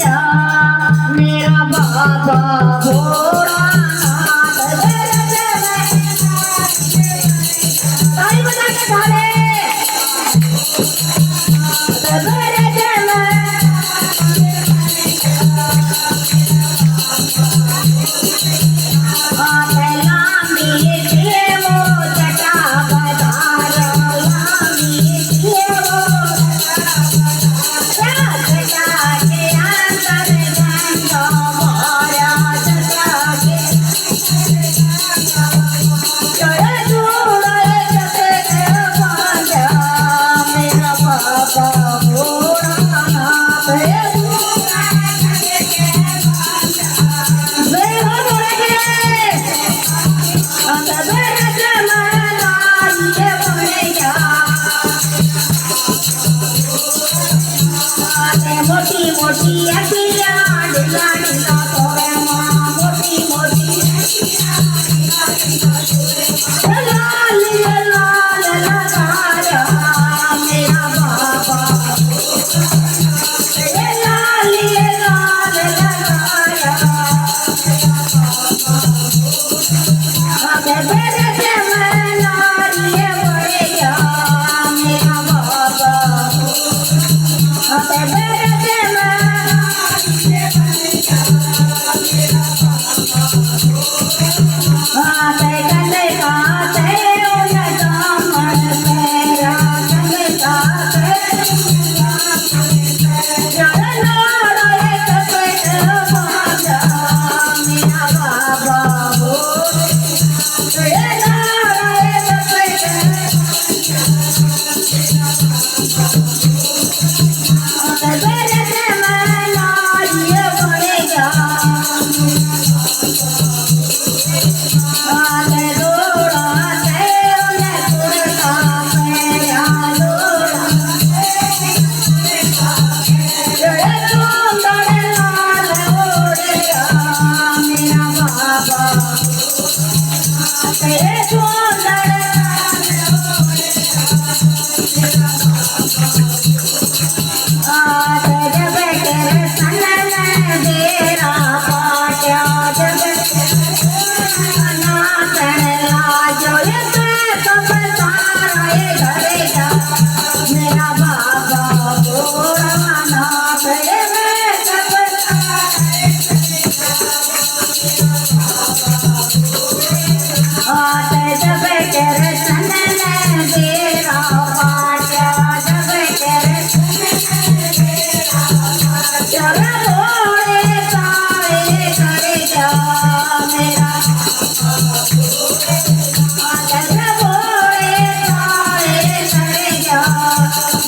गया मेरा बाबा भोलानाथ। ताली बजा के सारे मोटी मोटी अखियाँ नीला नीला तोरे माँ मोटी मोटी लाल लाल लगाया मेरा बाबा लाल लाल लगाया मेरे से मैं नारिये बढ़ेगा मेरा बाबा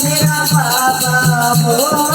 मेरा बाबा